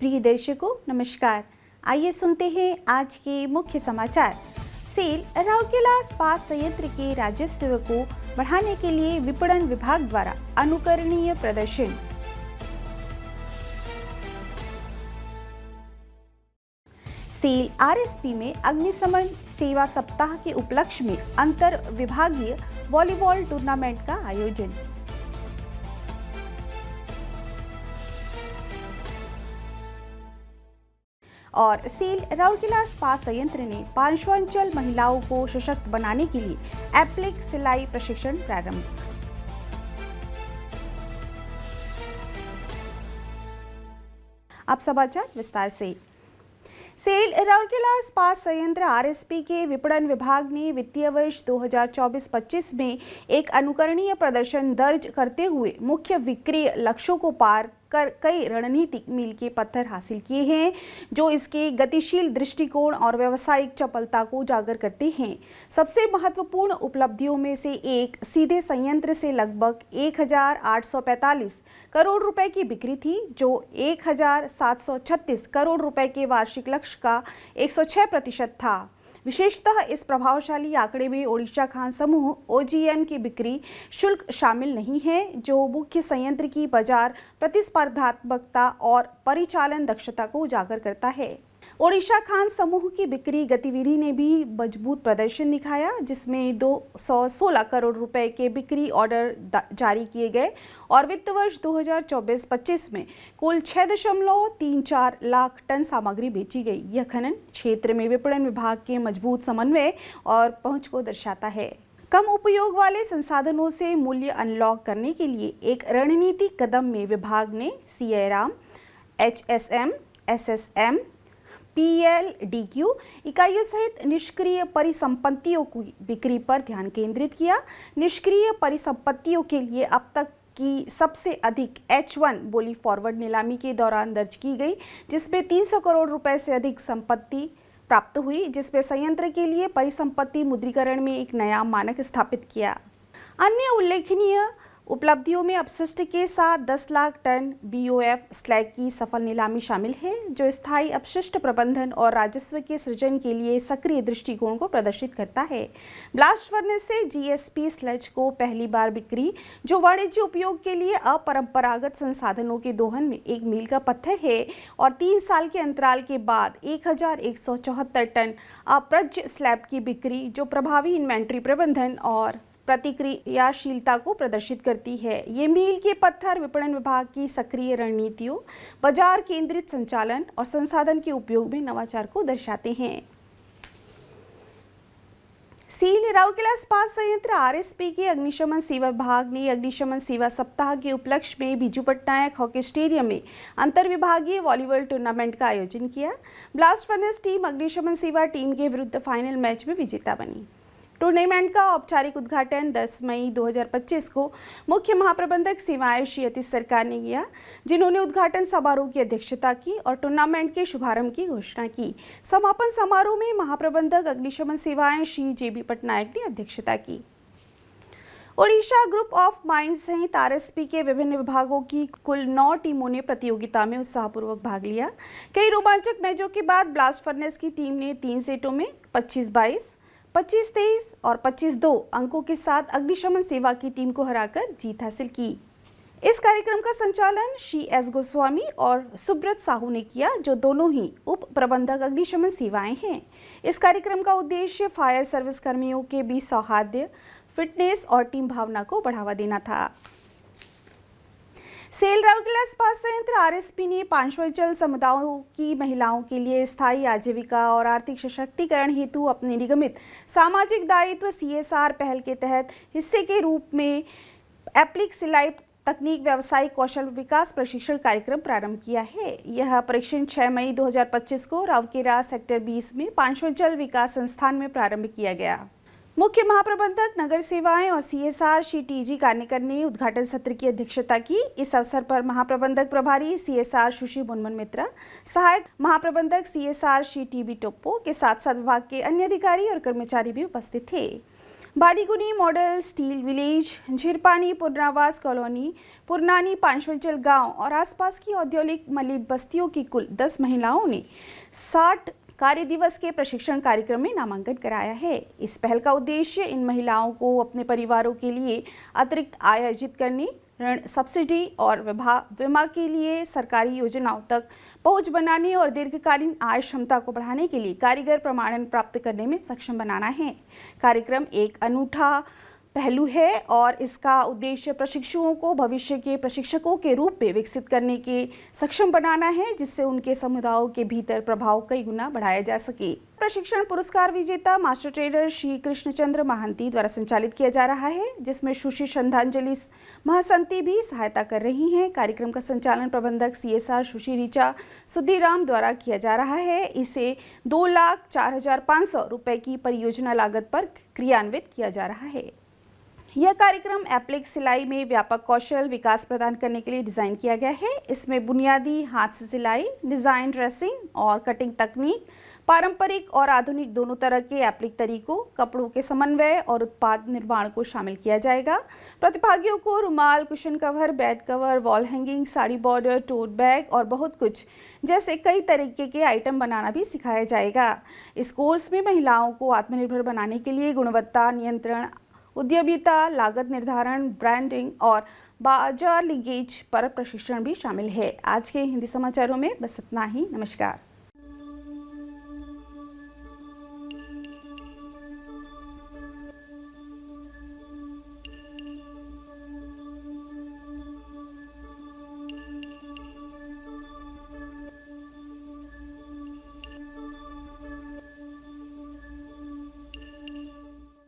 प्रिय दर्शकों नमस्कार। आइए सुनते हैं आज के मुख्य समाचार। सेल राउरकेला इस्पात संयंत्र के राजस्व को बढ़ाने के लिए विपणन विभाग द्वारा अनुकरणीय प्रदर्शन। सेल आरएसपी में अग्निशमन सेवा सप्ताह के उपलक्ष्य में अंतर विभागीय वॉलीबॉल टूर्नामेंट का आयोजन। और सेल राउरकेला इस्पात संयंत्र ने पांचवांचल महिलाओं को सशक्त बनाने के लिए एप्लिक सिलाई प्रशिक्षण प्रारंभ। अब समाचार विस्तार से। सेल राउरकेला इस्पात संयंत्र आरएसपी के विपणन विभाग ने वित्तीय वर्ष 2024-25 में एक अनुकरणीय प्रदर्शन दर्ज करते हुए मुख्य विक्रय लक्ष्यों को पार कर कई रणनीतिक मील के पत्थर हासिल किए हैं, जो इसके गतिशील दृष्टिकोण और व्यावसायिक चपलता को उजागर करते हैं। सबसे महत्वपूर्ण उपलब्धियों में से एक सीधे संयंत्र से लगभग 1845 करोड़ रुपए की बिक्री थी, जो 1736 करोड़ रुपए के वार्षिक लक्ष्य का 106% था। विशेषतः इस प्रभावशाली आंकड़े में ओडिशा खान समूह ओजीएम की बिक्री शुल्क शामिल नहीं है, जो मुख्य संयंत्र की बाजार प्रतिस्पर्धात्मकता और परिचालन दक्षता को उजागर करता है। ओडिशा खान समूह की बिक्री गतिविधि ने भी मजबूत प्रदर्शन दिखाया, जिसमें 216 करोड़ रुपए के बिक्री ऑर्डर जारी किए गए और वित्त वर्ष 2024-25 में कुल 6.34 लाख टन सामग्री बेची गई। यह खनन क्षेत्र में विपणन विभाग के मजबूत समन्वय और पहुंच को दर्शाता है। कम उपयोग वाले संसाधनों से मूल्य अनलॉक करने के लिए एक रणनीतिक कदम में विभाग ने सीआईराम, एचएसएम, एसएसएम, पीएलडीक्यू इकाइयों सहित निष्क्रिय परिसंपत्तियों की बिक्री पर ध्यान केंद्रित किया। निष्क्रिय परिसंपत्तियों के लिए अब तक की सबसे अधिक H1 बोली फॉरवर्ड नीलामी के दौरान दर्ज की गई, जिसमें 300 करोड़ रुपए से अधिक संपत्ति प्राप्त हुई, जिसमें संयंत्र के लिए परिसंपत्ति मुद्रीकरण में एक नया मानक स्थापित किया। अन्य उल्लेखनीय उपलब्धियों में अपशिष्ट के साथ 10 लाख टन BOF स्लैग की सफल नीलामी शामिल है, जो स्थायी अपशिष्ट प्रबंधन और राजस्व के सृजन के लिए सक्रिय दृष्टिकोण को प्रदर्शित करता है। ब्लास्ट फर्नेस से GSP स्लैज को पहली बार बिक्री, जो वाणिज्य उपयोग के लिए अपरंपरागत संसाधनों के दोहन में एक मील का पत्थर है, और 3 साल के अंतराल के बाद 1174 टन अप्रज्य स्लैब की बिक्री, जो प्रभावी इन्वेंट्री प्रबंधन और प्रतिक्रियाशीलता को प्रदर्शित करती है। ये मील के पत्थर विपणन विभाग की सक्रिय रणनीतियों, बाजार केंद्रित संचालन और संसाधन के उपयोग में नवाचार को दर्शाते हैं। सेल राउरकेला इस्पात संयंत्र आरएसपी के अग्निशमन सेवा विभाग ने अग्निशमन सेवा सप्ताह के उपलक्ष्य में बिजू पटनायक हॉकी स्टेडियम में अंतर विभागीय वॉलीबॉल टूर्नामेंट का आयोजन किया। ब्लास्ट फर्नेस टीम अग्निशमन सेवा टीम के विरुद्ध फाइनल मैच में विजेता बनी। टूर्नामेंट का औपचारिक उद्घाटन 10 मई 2025 को मुख्य महाप्रबंधक सेवाएं श्री अतीश सरकार ने किया, जिन्होंने उद्घाटन समारोह की अध्यक्षता की और टूर्नामेंट के शुभारंभ की घोषणा की। समापन समारोह में महाप्रबंधक अग्निशमन सेवाएं श्री जेबी पटनायक ने अध्यक्षता की। ओडिशा ग्रुप ऑफ माइंस सहित आरएसपी के विभिन्न विभागों की कुल 9 टीमों ने प्रतियोगिता में उत्साहपूर्वक भाग लिया। कई रोमांचक मैचों के बाद ब्लास्ट फर्नेस की टीम ने 3 सेटों में 25-22, 25-23 और 25-2 अंकों के साथ अग्निशमन सेवा की टीम को हराकर जीत हासिल की। इस कार्यक्रम का संचालन श्री एस गोस्वामी और सुब्रत साहू ने किया, जो दोनों ही उप प्रबंधक अग्निशमन सेवाएं हैं। इस कार्यक्रम का उद्देश्य फायर सर्विस कर्मियों के बीच सौहार्द, फिटनेस और टीम भावना को बढ़ावा देना था। सेल राउरकेला इस्पात संयंत्र आरएसपी ने पांचवांचल समुदायों की महिलाओं के लिए स्थायी आजीविका और आर्थिक सशक्तिकरण हेतु अपने निगमित सामाजिक दायित्व CSR पहल के तहत हिस्से के रूप में एप्लिक सिलाई तकनीक व्यावसायिक कौशल विकास प्रशिक्षण कार्यक्रम प्रारंभ किया है। यह प्रशिक्षण 6 मई 2025 को राउरकेला सेक्टर 20 में पांचवांचल विकास संस्थान में प्रारंभ किया गया। मुख्य महाप्रबंधक नगर सेवाएं और CSR श्री TG कानेकर ने उद्घाटन सत्र की अध्यक्षता की। इस अवसर पर महाप्रबंधक प्रभारी CSR सुश्री मुनमुन मित्रा, सहायक महाप्रबंधक CSR श्री TB टोप्पो के साथ साथ विभाग के अन्य अधिकारी और कर्मचारी भी उपस्थित थे। Bariguni model steel village, Jhirpani पुनरावास कॉलोनी, पुरनानी पांचवंचल गांव और आसपास की औद्योगिक मलिन बस्तियों की कुल 10 महिलाओं ने 60 कार्य दिवस के प्रशिक्षण कार्यक्रम में नामांकन कराया है। इस पहल का उद्देश्य इन महिलाओं को अपने परिवारों के लिए अतिरिक्त आय अर्जित करने, ऋण सब्सिडी और बीमा के लिए सरकारी योजनाओं तक पहुंच बनाने और दीर्घकालीन आय क्षमता को बढ़ाने के लिए कारीगर प्रमाणन प्राप्त करने में सक्षम बनाना है। कार्यक्रम एक अनूठा पहलू है और इसका उद्देश्य प्रशिक्षुओं को भविष्य के प्रशिक्षकों के रूप में विकसित करने के सक्षम बनाना है, जिससे उनके समुदायों के भीतर प्रभाव कई गुना बढ़ाया जा सके। प्रशिक्षण पुरस्कार विजेता मास्टर ट्रेडर श्री कृष्णचंद्र महांती द्वारा संचालित किया जा रहा है, जिसमें सुश्री श्रद्धांजलि महासंती भी सहायता कर रही हैं। कार्यक्रम का संचालन प्रबंधक CSR सुश्री ऋचा सुधीराम द्वारा किया जा रहा है। इसे 2,04,500 रुपए की परियोजना लागत पर क्रियान्वित किया जा रहा है। यह कार्यक्रम एप्लिक सिलाई में व्यापक कौशल विकास प्रदान करने के लिए डिज़ाइन किया गया है। इसमें बुनियादी हाथ से सिलाई, डिज़ाइन, ड्रेसिंग और कटिंग तकनीक, पारंपरिक और आधुनिक दोनों तरह के एप्लिक तरीकों, कपड़ों के समन्वय और उत्पाद निर्माण को शामिल किया जाएगा। प्रतिभागियों को रुमाल, cushion cover, bed cover, wall hanging, sari border, tote bag और बहुत कुछ जैसे कई तरीके के आइटम बनाना भी सिखाया जाएगा। इस कोर्स में महिलाओं को आत्मनिर्भर बनाने के लिए गुणवत्ता नियंत्रण, उद्यमिता, लागत निर्धारण, ब्रांडिंग और बाजार लिंकेज पर प्रशिक्षण भी शामिल है। आज के हिंदी समाचारों में बस इतना ही। नमस्कार।